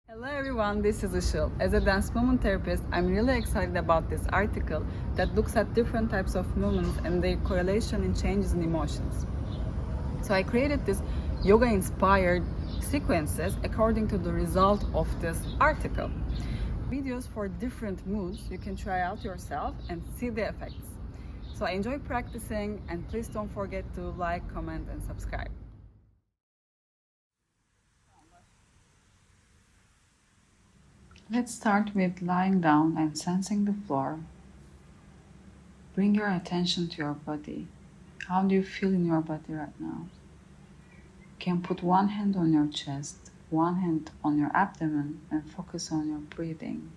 Hello everyone, this is Ishil. As a dance movement therapist, I'm really excited about this article that looks at different types of movements and their correlation in changes in emotions. So I created this yoga-inspired sequences according to the result of this article. Videos for different moods you can try out yourself and see the effects. So I enjoy practicing, and please don't forget to like, comment and subscribe. Let's start with lying down and sensing the floor. Bring your attention to your body. How do you feel in your body right now? You can put one hand on your chest, one hand on your abdomen, and focus on your breathing.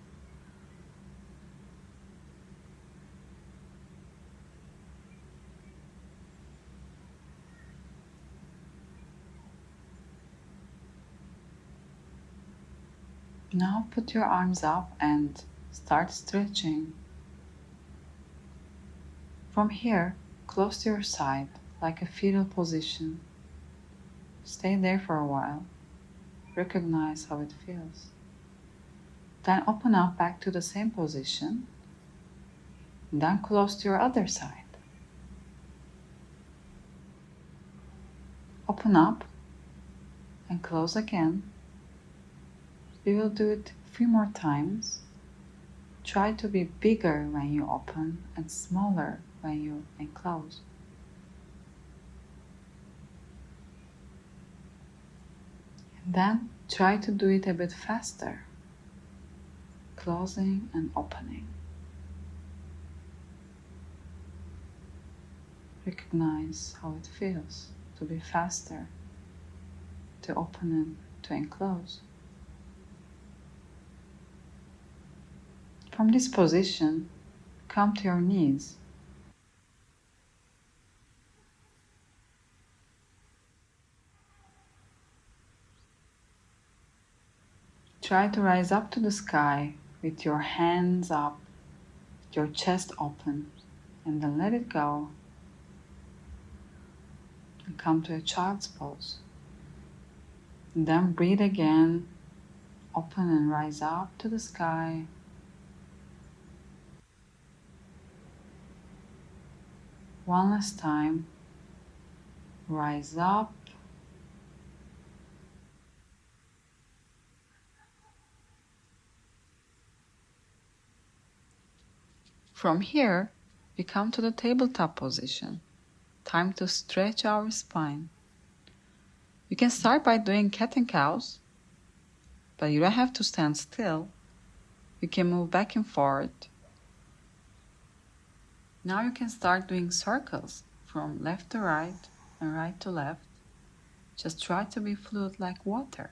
Now put your arms up and start stretching. From here, close to your side, like a fetal position. Stay there for a while. Recognize how it feels. Then open up back to the same position. Then close to your other side. Open up and close again. We will do it a few more times. Try to be bigger when you open and smaller when you enclose. And then try to do it a bit faster. Closing and opening. Recognize how it feels to be faster, to open and to enclose. From this position, come to your knees. Try to rise up to the sky with your hands up, your chest open, and then let it go and come to a child's pose. And then breathe again, open and rise up to the sky. One last time, rise up. From here, we come to the tabletop position. Time to stretch our spine. You can start by doing cat and cows, but you don't have to stand still. You can move back and forth. Now you can start doing circles from left to right and right to left. Just try to be fluid like water.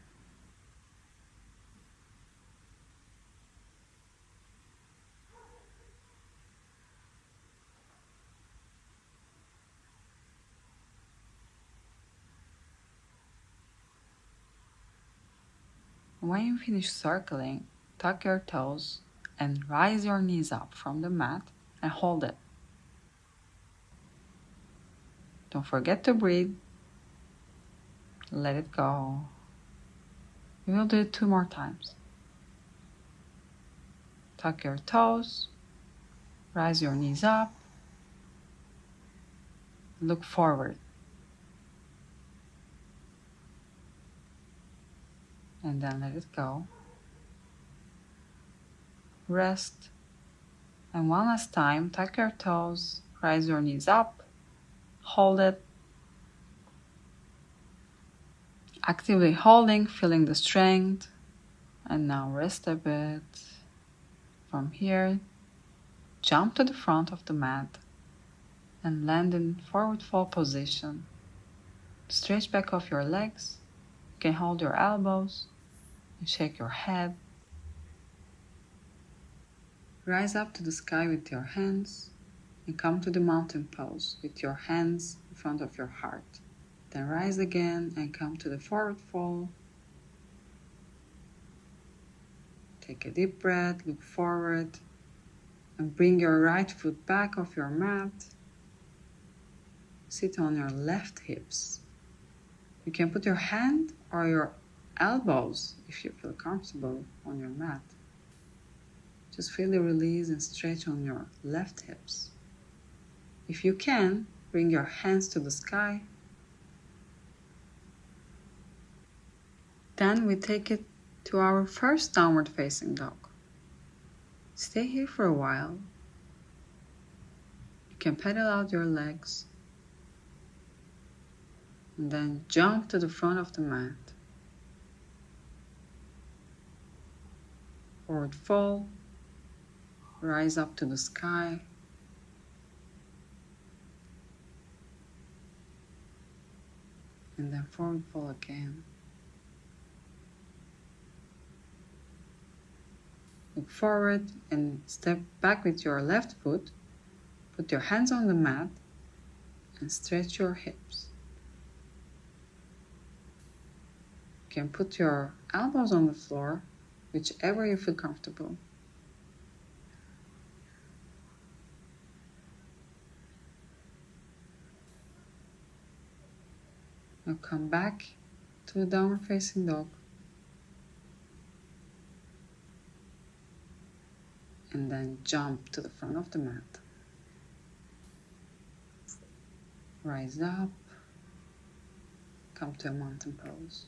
When you finish circling, tuck your toes and rise your knees up from the mat and hold it. Don't forget to breathe. Let it go. We will do it 2 more times. Tuck your toes, rise your knees up, look forward. And then let it go. Rest. And one last time, tuck your toes, rise your knees up, hold it. Actively holding, feeling the strength. And now rest a bit. From here, jump to the front of the mat and land in forward fold position. Stretch back off your legs. You can hold your elbows and shake your head. Rise up to the sky with your hands and come to the mountain pose with your hands in front of your heart. Then rise again and come to the forward fold. Take a deep breath, look forward, and bring your right foot back off your mat. Sit on your left hips. You can put your hand or your elbows if you feel comfortable on your mat. Just feel the release and stretch on your left hips. If you can, bring your hands to the sky. Then we take it to our first downward facing dog. Stay here for a while. You can pedal out your legs and then jump to the front of the mat. Forward fold, rise up to the sky. And then forward fold again. Look forward and step back with your left foot. Put your hands on the mat and stretch your hips. You can put your elbows on the floor, whichever you feel comfortable. Now come back to the downward facing dog. And then jump to the front of the mat. Rise up. Come to a mountain pose.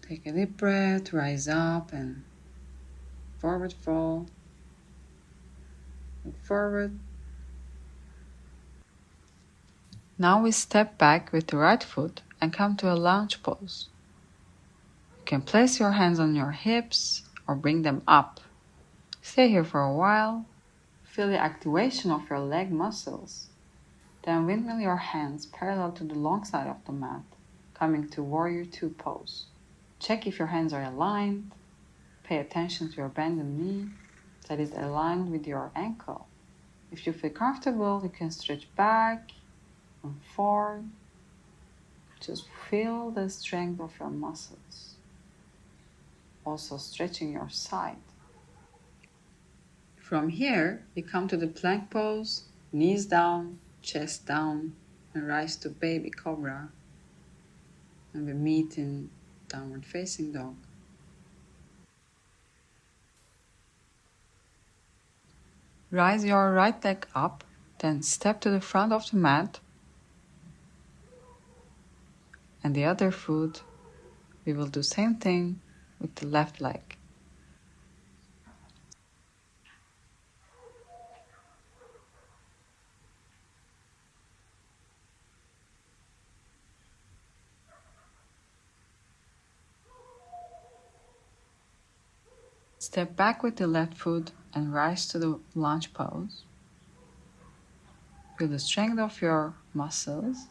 Take a deep breath, rise up and forward fold. Look forward. Now we step back with the right foot and come to a lounge pose. You can place your hands on your hips or bring them up. Stay here for a while. Feel the activation of your leg muscles. Then windmill your hands parallel to the long side of the mat, coming to Warrior 2 pose. Check if your hands are aligned. Pay attention to your bended knee that is aligned with your ankle. If you feel comfortable, you can stretch back and forward. Just feel the strength of your muscles. Also stretching your side. From here, we come to the plank pose, knees down, chest down, and rise to baby cobra. And we meet in downward facing dog. Rise your right leg up, then step to the front of the mat. And the other foot, we will do same thing with the left leg. Step back with the left foot and rise to the lunge pose. Feel the strength of your muscles.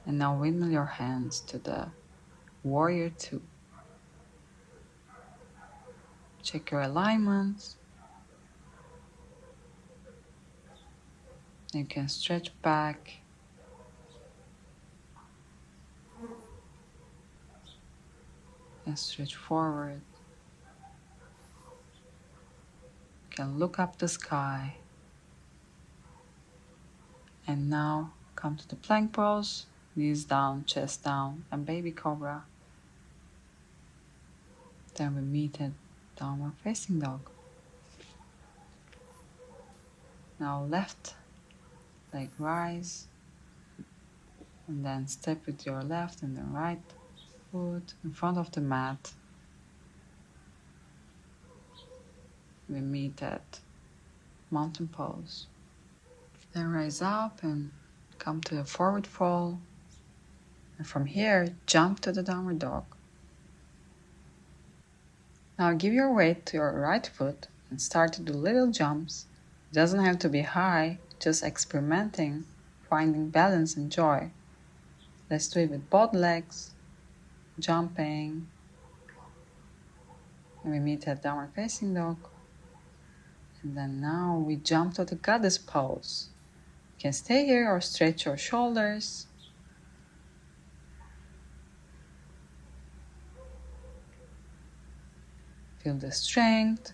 And now windmill your hands to the Warrior 2. Check your alignments. You can stretch back. And stretch forward. You can look up the sky. And now come to the plank pose. Knees down, chest down, and baby cobra. Then we meet at downward facing dog. Now left leg rise. And then step with your left and then right foot in front of the mat. We meet at mountain pose. Then rise up and come to a forward fold. And from here, jump to the downward dog. Now give your weight to your right foot and start to do little jumps. It doesn't have to be high, just experimenting, finding balance and joy. Let's do it with both legs, jumping. And we meet at downward facing dog. And then now we jump to the goddess pose. You can stay here or stretch your shoulders. Feel the strength.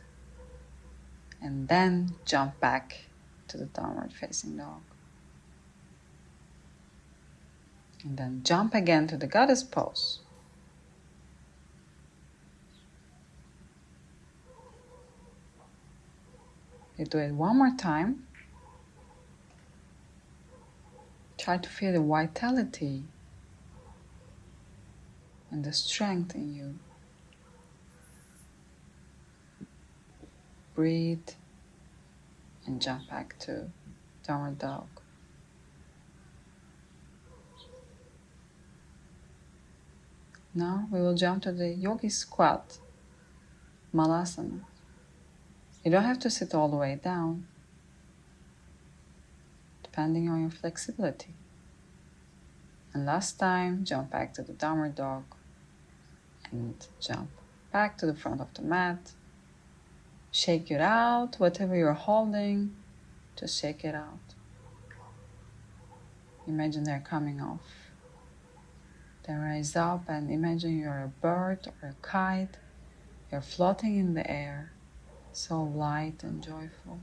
And then jump back to the downward facing dog. And then jump again to the goddess pose. You do it one more time. Try to feel the vitality and the strength in you. Breathe and jump back to downward dog. Now we will jump to the yogi squat, malasana. You don't have to sit all the way down, depending on your flexibility. And last time, jump back to the downward dog and jump back to the front of the mat. Shake it out, whatever you're holding, just shake it out. Imagine they're coming off. Then rise up and imagine you're a bird or a kite. You're floating in the air, so light and joyful.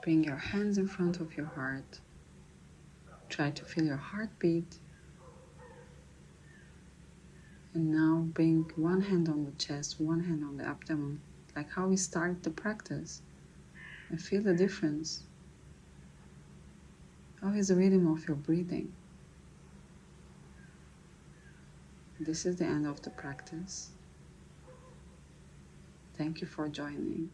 Bring your hands in front of your heart. Try to feel your heartbeat. And now bring one hand on the chest, one hand on the abdomen, like how we started the practice. And feel the difference. How is the rhythm of your breathing? This is the end of the practice. Thank you for joining.